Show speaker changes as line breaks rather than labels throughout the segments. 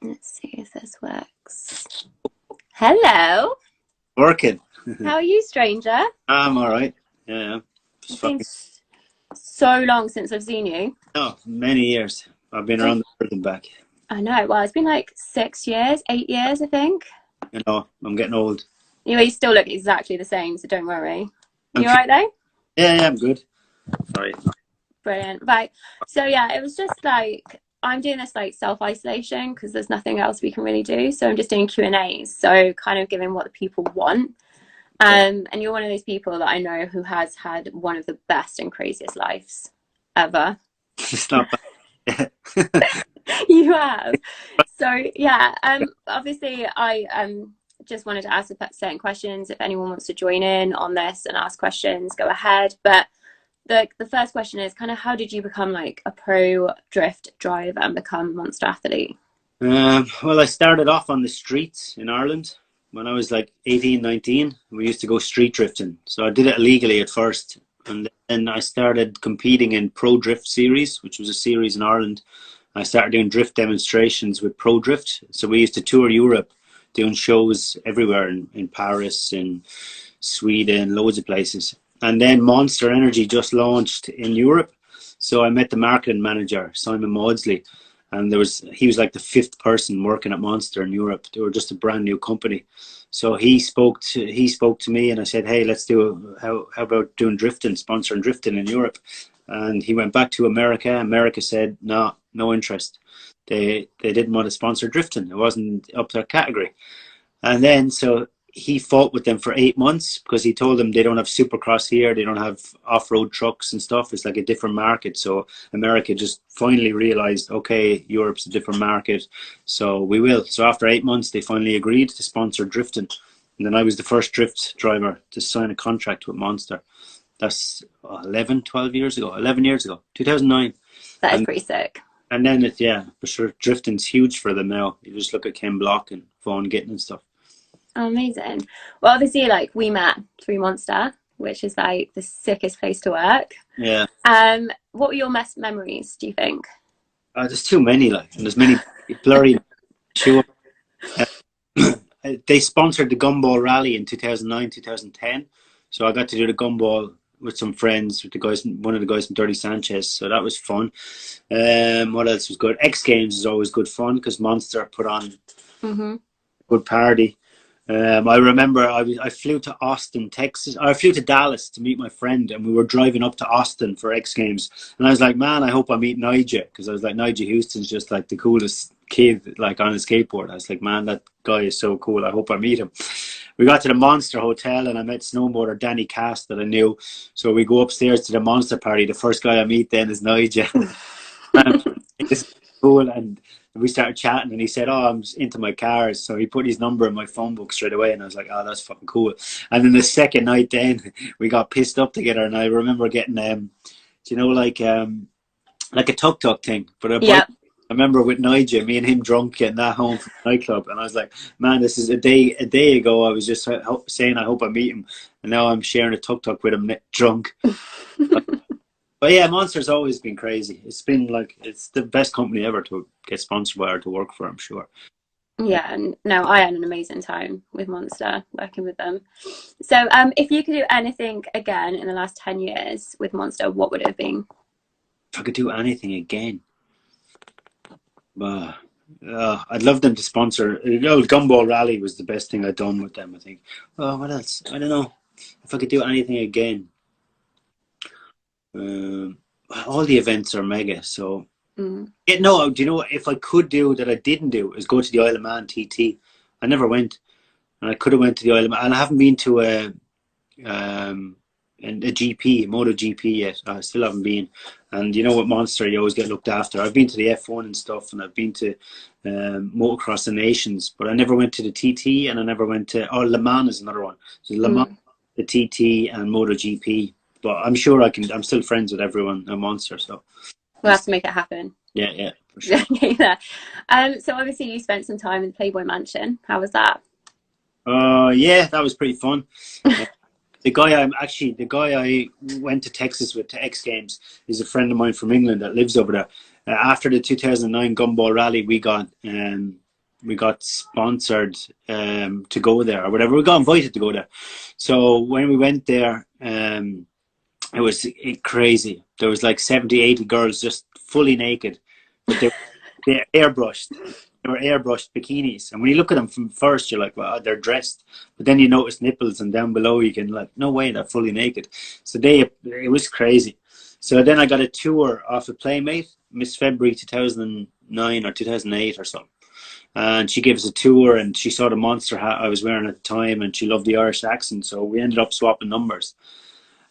Let's see if this works. Hello.
Working.
How are you, stranger?
I'm all right. Yeah, just
It's been
fucking.
so long since I've seen you.
Oh, many years. I've been around the world and back.
I know. Well, it's been like 6 years, 8 years, I think.
You know, I'm getting old.
You still look exactly the same, so don't worry.
I'm
You all right, though?
yeah, I'm good. Sorry.
Brilliant. Right. So yeah, it was just like I'm doing this like self-isolation because there's nothing else we can really do. So I'm just doing Q&As. So kind of giving what the people want.
Okay.
And you're one of those people that I know who has had one of the best and craziest lives ever.
It's not bad.
You have. So yeah, obviously I just wanted to ask certain questions. If anyone wants to join in on this and ask questions, go ahead. But the first question is kind of how did you become like a pro drift driver and become a monster athlete?
Well, I started off on the streets in Ireland when I was like 18, 19. We used to go street drifting. So I did it illegally at first. And then I started competing in Pro Drift Series, which was a series in Ireland. I started doing drift demonstrations with Pro Drift. So we used to tour Europe doing shows everywhere in Paris, in Sweden, loads of places. And then Monster Energy just launched in Europe. So I met the marketing manager, Simon Maudsley, and he was like the fifth person working at Monster in Europe. They were just a brand new company. So he spoke to me, and I said, "Hey, let's do how about doing drifting, sponsoring drifting in Europe?" And he went back to America. America said, "No, no interest. They didn't want to sponsor drifting. It wasn't up their category." And then so he fought with them for 8 months because he told them they don't have supercross here, they don't have off-road trucks and stuff. It's like a different market. So America just finally realized, okay, Europe's a different market, so we will. So after 8 months, they finally agreed to sponsor drifting. And then I was the first drift driver to sign a contract with Monster. That's 11, 12 years ago, 11 years ago, 2009.
That is
And
pretty sick.
and then yeah, for sure, drifting's huge for them now. You just look at Ken Block and Vaughan Gittin and stuff.
Oh, amazing. Well, obviously, like we met through Monster, which is like the sickest place to work.
Yeah.
What were your best memories, do you think?
There's too many, like, and there's many blurry. Sure. Uh, they sponsored the Gumball Rally in 2009, 2010. So I got to do the Gumball with some friends, with the guys, one of the guys from Dirty Sanchez. So that was fun. What else was good? X Games is always good fun because Monster put on a
Mm-hmm.
good party. I remember I flew to Austin, Texas. I flew to Dallas to meet my friend, and we were driving up to Austin for X Games. And I was like, man, I hope I meet Nigel, because I was like, Nigel Houston's just like the coolest kid, like on a skateboard. I was like, man, that guy is so cool. I hope I meet him. We got to the Monster Hotel, and I met snowboarder Danny Cass that I knew. So we go upstairs to the Monster party. The first guy I meet then is Nigel. And it's cool, and we started chatting, and he said, "Oh, I'm into my cars." So he put his number in my phone book straight away, and I was like, "Oh, that's fucking cool." And then the second night, then we got pissed up together, and I remember getting you know, like a tuk tuk thing, but a bike.
Yeah.
I remember with Nigel, me and him drunk getting that home from the nightclub, and I was like, "Man, this is a day ago. I was just saying I hope I meet him, and now I'm sharing a tuk tuk with him drunk." But yeah, Monster's always been crazy. It's been like it's the best company ever to get sponsored by or to work for, I'm sure.
Yeah, and no, I had an amazing time with Monster working with them. So, if you could do anything again in the last 10 years with Monster, what would it have been?
If I could do anything again, uh, I'd love them to sponsor. Gumball Rally was the best thing I'd done with them, I think. Oh, what else? I don't know. If I could do anything again, um, all the events are mega. So
Mm.
yeah, no. Do you know what? If I could do that, I didn't do is go to the Isle of Man TT. I never went, and I could have went to the Isle of Man. And I haven't been to um, a GP, MotoGP yet. I still haven't been. And you know what, Monster, you always get looked after. I've been to the F1 and stuff, and I've been to Motocross the Nations, but I never went to the TT, and I never went to. Oh, Le Mans is another one. So Le Mans,
Mm.
the TT, and MotoGP. But I'm sure I can. I'm still friends with everyone at Monster, so
We'll have to make it happen.
yeah, yeah, for sure.
Yeah. So obviously you spent some time in Playboy Mansion. How was that?
Yeah, that was pretty fun. The guy I went to Texas with to X Games is a friend of mine from England that lives over there. After the 2009 Gumball Rally, we got we got sponsored to go there or whatever. We got invited to go there. So when we went there, it was crazy. There was like 70, 80 girls just fully naked, but they're airbrushed. They were airbrushed bikinis, and when you look at them from first, you're like, "Wow, they're dressed." But then you notice nipples, and down below you can like, "No way, they're fully naked." So it was crazy. So then I got a tour off a Playmate, Miss February 2009 or 2008 or something, and she gave us a tour, and she saw the monster hat I was wearing at the time, and she loved the Irish accent, so we ended up swapping numbers.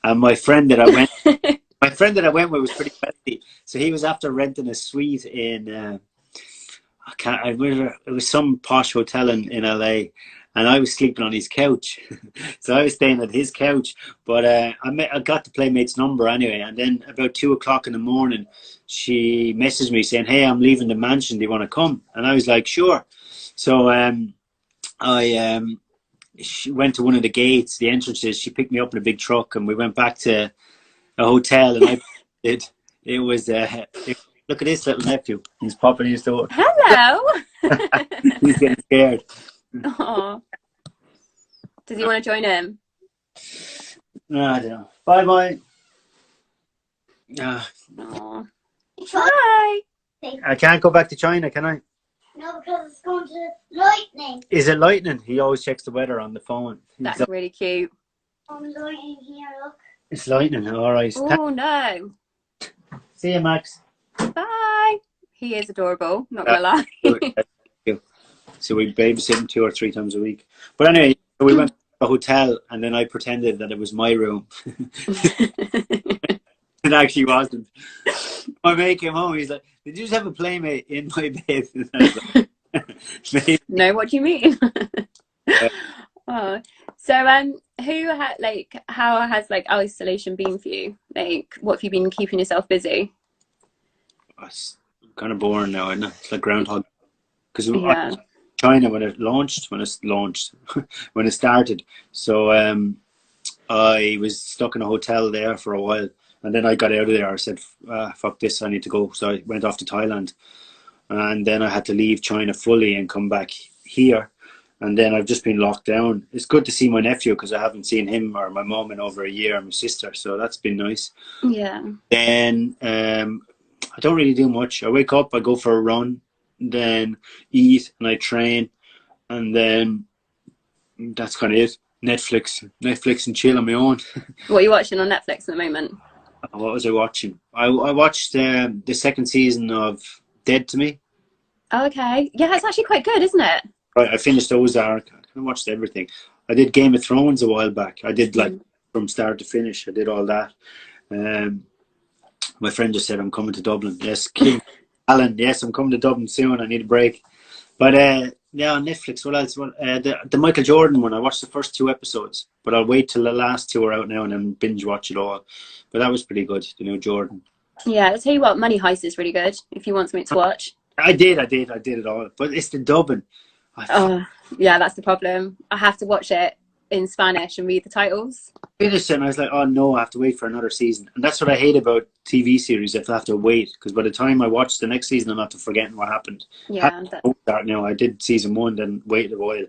And my friend that I went with was pretty wealthy, so he was after renting a suite in. I remember it was some posh hotel in LA, and I was sleeping on his couch. So I was staying at his couch, but I got the Playmate's number anyway. And then about 2 o'clock in the morning, she messaged me saying, "Hey, I'm leaving the mansion. Do you want to come?" And I was like, "Sure." So she went to one of the gates, the entrances. She picked me up in a big truck, and we went back to a hotel. And it was look at this little nephew. He's popping his door.
Hello.
He's getting scared.
Oh, does he want to join in?
No, I don't know. Bye bye.
Oh. Hi.
I can't go back to China, can I?
No, because it's going to lightning.
Is it lightning? He always checks the weather on the phone.
That's really cute.
I'm lightning here, look.
It's lightning. All right.
Oh no.
See you, Max.
Bye. He is adorable. Not gonna lie.
So we babysit him 2 or 3 times a week. But anyway, we went to a hotel, and then I pretended that it was my room. It actually wasn't. My mate came home. He's like, "Did you just have a Playmate in my bed?" And I was like,
no, what do you mean? Oh. So how has like isolation been for you? Like, what have you been keeping yourself busy?
it's kind of boring now, isn't it? It's like Groundhog. Because
Yeah.
China when it when it started. So I was stuck in a hotel there for a while, and then I got out of there. I said, "Fuck this! I need to go." So I went off to Thailand, and then I had to leave China fully and come back here. And then I've just been locked down. It's good to see my nephew because I haven't seen him or my mom in over a year, and my sister. So that's been nice.
Yeah.
Then I don't really do much. I wake up, I go for a run, then eat, and I train, and then that's kind of it. Netflix and chill on my own.
What are you watching on Netflix at the moment?
What was I watching? I watched the second season of Dead to Me.
Oh, okay. Yeah, it's actually quite good, isn't it?
Right, I finished Ozark. I watched everything. I did Game of Thrones a while back. I did like from start to finish. I did all that. My friend just said I'm coming to Dublin. Yes, King Alan. Yes, I'm coming to Dublin soon. I need a break. But yeah, on Netflix. What else? The Michael Jordan one. I watched the first 2 episodes, but I'll wait till the last 2 are out now and then binge watch it all. But that was pretty good. The new Jordan.
Yeah, I'll tell you what, Money Heist is really good if you want something to watch.
I did it all. But it's the dubbing.
Oh, yeah, that's the problem. I have to watch it in Spanish and read the titles.
Finished it and I was like, oh no, I have to wait for another season. And that's what I hate about TV series, if I have to wait. Because by the time I watch the next season, I'm not forgetting what happened.
Yeah.
Now I did season 1, then waited a while.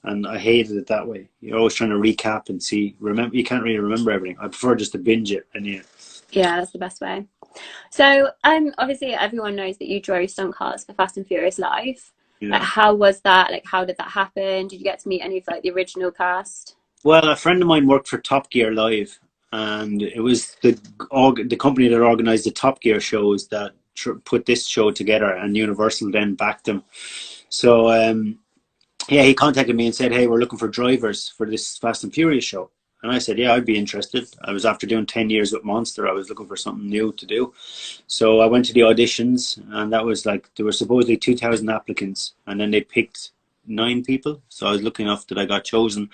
And I hated it that way. You're always trying to recap and see. Remember, you can't really remember everything. I prefer just to binge it. And
yeah, that's the best way. So obviously everyone knows that you drove stunt cars for Fast and Furious Live.
Yeah.
Like, how was that? Like, how did that happen? Did you get to meet any of like the original cast?
Well, a friend of mine worked for Top Gear Live, and it was the company that organised the Top Gear shows that put this show together, and Universal then backed them. So yeah, he contacted me and said, "Hey, we're looking for drivers for this Fast and Furious show." And I said, "Yeah, I'd be interested." I was after doing 10 years with Monster. I was looking for something new to do. So I went to the auditions, and that was like, there were supposedly 2,000 applicants, and then they picked 9 people. So I was lucky enough that I got chosen.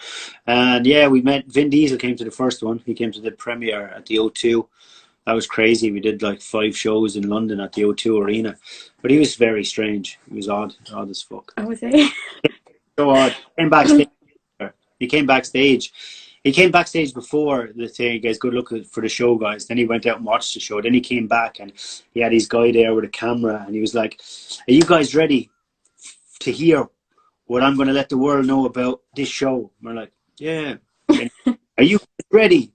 And yeah, we met. Vin Diesel came to the first one. He came to the premiere at the O2. That was crazy. We did like 5 shows in London at the O2 Arena. But he was very strange. He was odd as fuck.
Oh, was he?
So odd. He came backstage. He came backstage before the thing. He goes, "Good luck for the show, guys." Then he went out and watched the show. Then he came back and he had his guy there with a camera, and he was like, "Are you guys ready to hear what I'm going to let the world know about this show. And we're like, yeah. And, are you ready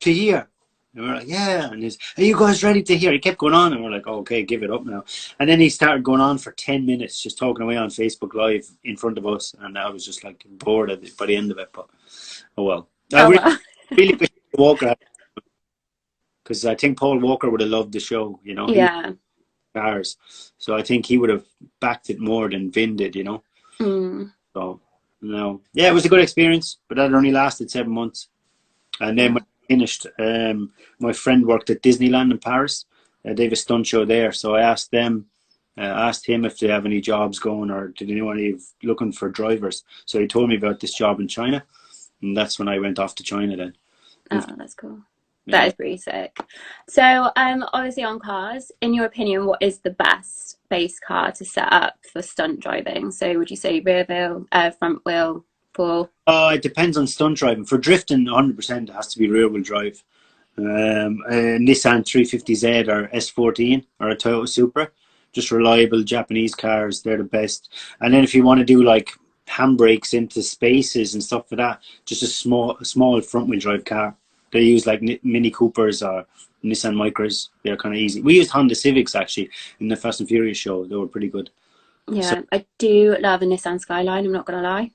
to hear? And we're like, yeah. And he's, are you guys ready to hear? He kept going on, and we're like, oh, okay, give it up now. And then he started going on for 10 minutes, just talking away on Facebook Live in front of us. And I was just like bored at it by the end of it. But oh well. I
Oh
really,
well.
really wish Walker, because I think Paul Walker would have loved the show. You know, he was
Yeah.
cars, so I think he would have backed it more than Vin did. You know, so no, yeah, it was a good experience, but that only lasted 7 months. And then when I finished, my friend worked at Disneyland in Paris. They have a stunt show there, so I asked them, asked him if they have any jobs going, or did anyone looking for drivers. So he told me about this job in China, and that's when I went off to China. Then,
Oh, that's cool.
yeah.
That is pretty sick. So, obviously on cars, in your opinion, what is the best base car to set up for stunt driving? So would you say rear wheel, front wheel, full?
It depends on stunt driving. For drifting, 100% it has to be rear wheel drive. A Nissan 350Z or S14 or a Toyota Supra, just reliable Japanese cars. They're the best. And then if you want to do like handbrakes into spaces and stuff like that, just a small front wheel drive car. They use like Mini Coopers or Nissan Micras. They're kind of easy. We used Honda Civics actually in the Fast and Furious show. They were pretty good.
Yeah,
So,
I do love a Nissan Skyline, I'm not gonna lie.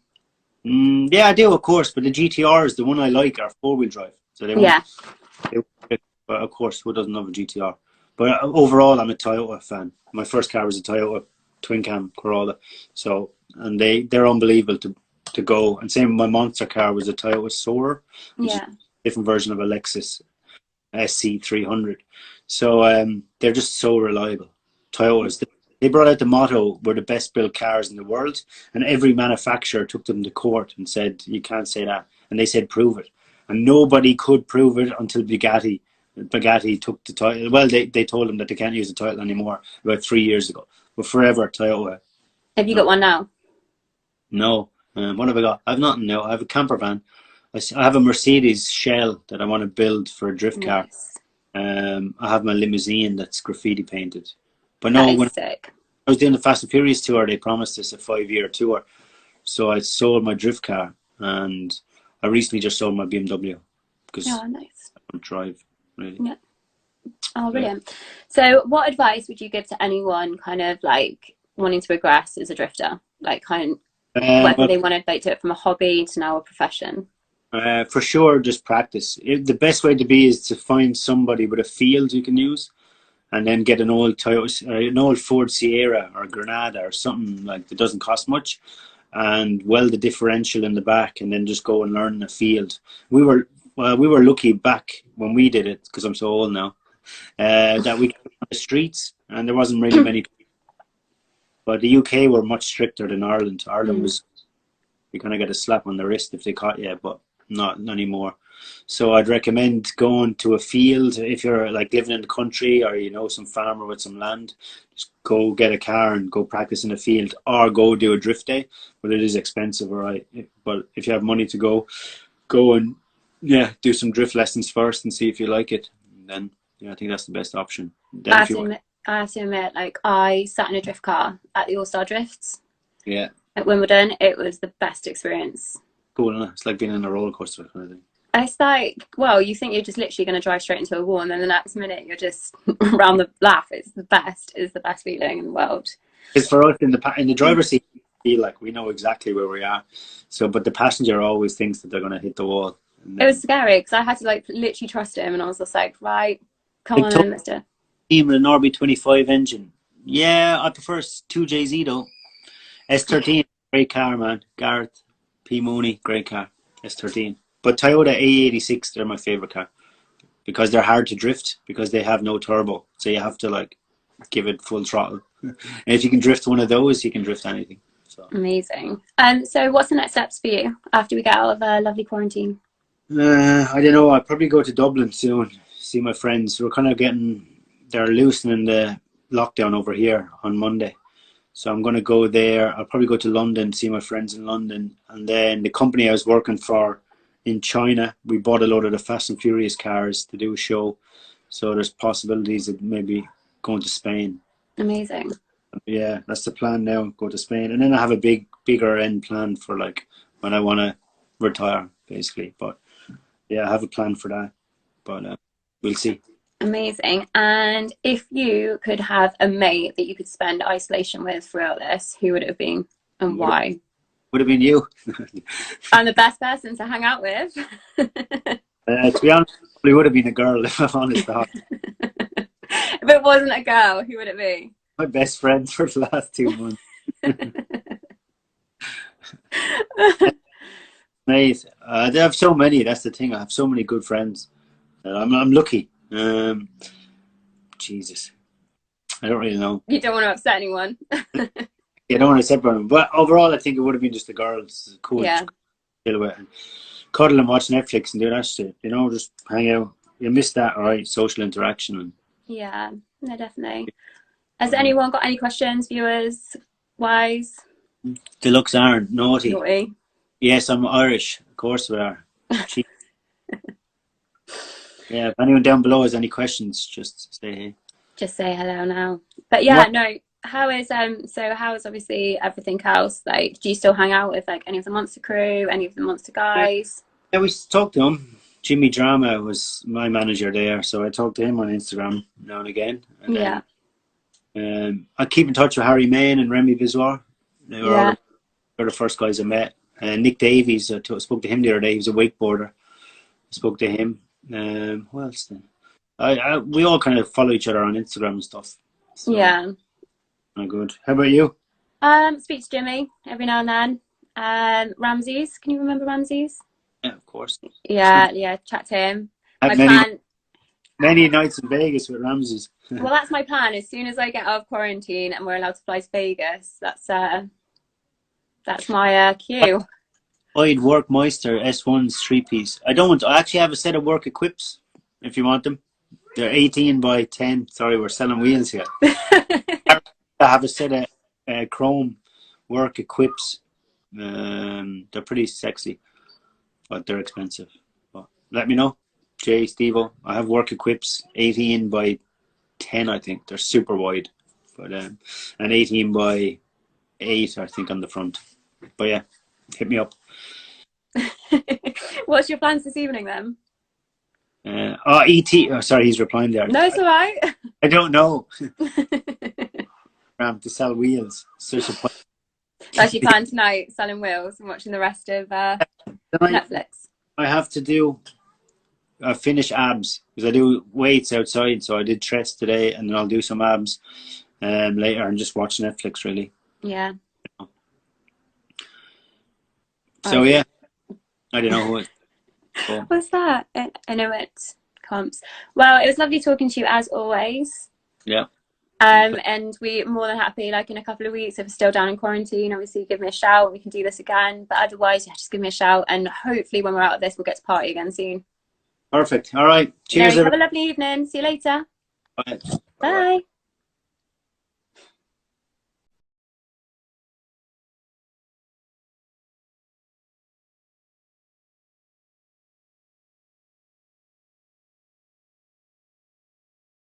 yeah, I do, of course. But the GTRs, the one I like, are four wheel drive. So they won't.
Yeah.
But of course, who doesn't love a GTR? But overall, I'm a Toyota fan. My first car was a Toyota twin cam Corolla. So, and they're unbelievable to go. And same with my monster car was a Toyota Soarer, which is
Yeah.
different version of a Lexus SC300. So they're just so reliable. Toyotas. They brought out the motto, we're the best built cars in the world. And every manufacturer took them to court and said, you can't say that. And they said, prove it. And nobody could prove it until Bugatti took the title. Well, they told them that they can't use the title anymore about 3 years ago. But forever, Toyota.
Have you got one now?
No. What have I got? I have nothing now. I have a camper van. I have a Mercedes shell that I want to build for a drift car.
Nice.
I have my limousine that's graffiti painted. But
That
no,
is
when
sick.
I was doing the Fast and Furious tour, they promised us a 5-year tour. So I sold my drift car, and I recently just sold my BMW because
Oh, nice.
I don't drive really.
Yeah. Oh, brilliant. So what advice would you give to anyone kind of like wanting to progress as a drifter? Like kind of whether they want to like do it from a hobby to now a profession?
For sure, just practice. The best way to be is to find somebody with a field you can use, and then get an old Toyota, an old Ford Sierra or Granada or something like that doesn't cost much, and weld the differential in the back, and then just go and learn the field. We were lucky back when we did it, because I'm so old now, that we could on the streets, and there wasn't really many. But the UK were much stricter than Ireland. Ireland was, you kind of get a slap on the wrist if they caught you, but not anymore. So I'd recommend going to a field if you're like living in the country, or you know some farmer with some land. Just go get a car and go practice in a field, or go do a drift day. But it is expensive, all right. But if you have money to go and do some drift lessons first and see if you like it. And then I think that's the best option. Then
I have to admit, like I sat in a drift car at the All-Star Drifts.
Yeah.
At Wimbledon. It was the best experience.
Cool, isn't it? It's like being in a roller coaster kind of thing.
It's like, well, you think you're just literally going to drive straight into a wall, and then the next minute you're just around the laugh. It's the best. It's the best feeling in the world.
Because for us in the driver's seat, we feel like we know exactly where we are. So, but the passenger always thinks that they're going to hit the wall.
It was scary because I had to like literally trust him, and I was just like, right, come on in, mister.
Team with an RB25 engine. Yeah, I prefer 2JZ though. S13, great car, man. Gareth P. Mooney, great car. S13. But Toyota A86, they're my favorite car because they're hard to drift because they have no turbo. So you have to like give it full throttle. And if you can drift one of those, you can drift anything. So.
Amazing. So what's the next steps for you after we get out of a lovely quarantine?
I don't know. I'll probably go to Dublin soon, see my friends. We're kind of they're loosening the lockdown over here on Monday. So I'm going to go there. I'll probably go to London, see my friends in London. And then the company I was working for in China, we bought a load of the Fast and Furious cars to do a show. So there's possibilities of maybe going to Spain.
Amazing.
Yeah, that's the plan now, go to Spain. And then I have a big bigger end planned for like when I want to retire, basically. But yeah, I have a plan for that. But we'll see.
Amazing. And if you could have a mate that you could spend isolation with throughout this, who would it have been and why?
Would have been you.
I'm the best person to hang out with.
To be honest, it probably would have been a girl if I'm honest.
If it wasn't a girl, who would it be?
My best friend for the last 2 months. Mate, I have so many. That's the thing. I have so many good friends. I'm lucky. Jesus, I don't really know.
You don't want to upset anyone.
Yeah, I don't want to separate them. But overall, I think it would have been just the girls. Cool.
Yeah.
Chill with and cuddle and watch Netflix and do that shit. You know, just hang out. You miss that, all right? Social interaction. And
Yeah, no, definitely. Has anyone got any questions, viewers wise?
the looks aren't naughty.
Naughty.
Yes, I'm Irish. Of course we are. Yeah, if anyone down below has any questions, just say hey.
Just say hello now. But yeah, no. How is obviously everything else? Like, do you still hang out with like any of the Monster crew, any of the Monster guys?
Yeah, we talked to him. Jimmy Drama was my manager there, so I talked to him on Instagram now and again. And
Yeah.
I keep in touch with Harry Main and Remy Visoir. They were the first guys I met. Nick Davies, I spoke to him the other day. He was a wakeboarder. I spoke to him. Who else then? We all kind of follow each other on Instagram and stuff. So,
Yeah.
Good. How about you?
Speak to Jimmy every now and then. Ramses, can you remember Ramses?
Yeah, of course.
Yeah, chat to him.
I
My
had
plan.
many nights in Vegas with Ramses.
Well, that's my plan. As soon as I get out of quarantine and we're allowed to fly to Vegas, that's my cue.
I'd work Meister S1's 3-piece. I actually have a set of work equips if you want them. They're 18 by 10. Sorry, we're selling wheels here. I have a set of chrome work equips. They're pretty sexy, but they're expensive. But let me know. Jay, Stevo, I have work equips 18 by 10, I think. They're super wide. But and 18 by 8, I think, on the front. But yeah, hit me up.
What's your plans this evening then?
ET. Oh, sorry, he's replying there.
No, it's all right.
I don't know. To sell wheels. Such a point.
That's your plan tonight, selling wheels and watching the rest of Netflix.
I have to do finish abs because I do weights outside. So I did chest today, and then I'll do some abs later and just watch Netflix really.
Yeah.
So yeah, I don't know who it. Cool.
What's that? I know it comes. Well, it was lovely talking to you as always.
Yeah.
And we're more than happy, like in a couple of weeks, if we're still down in quarantine, obviously give me a shout. We can do this again. But otherwise, yeah, just give me a shout. And hopefully when we're out of this, we'll get to party again soon.
Perfect. All right. Cheers.
Have a lovely evening. See you later.
Bye.
Bye.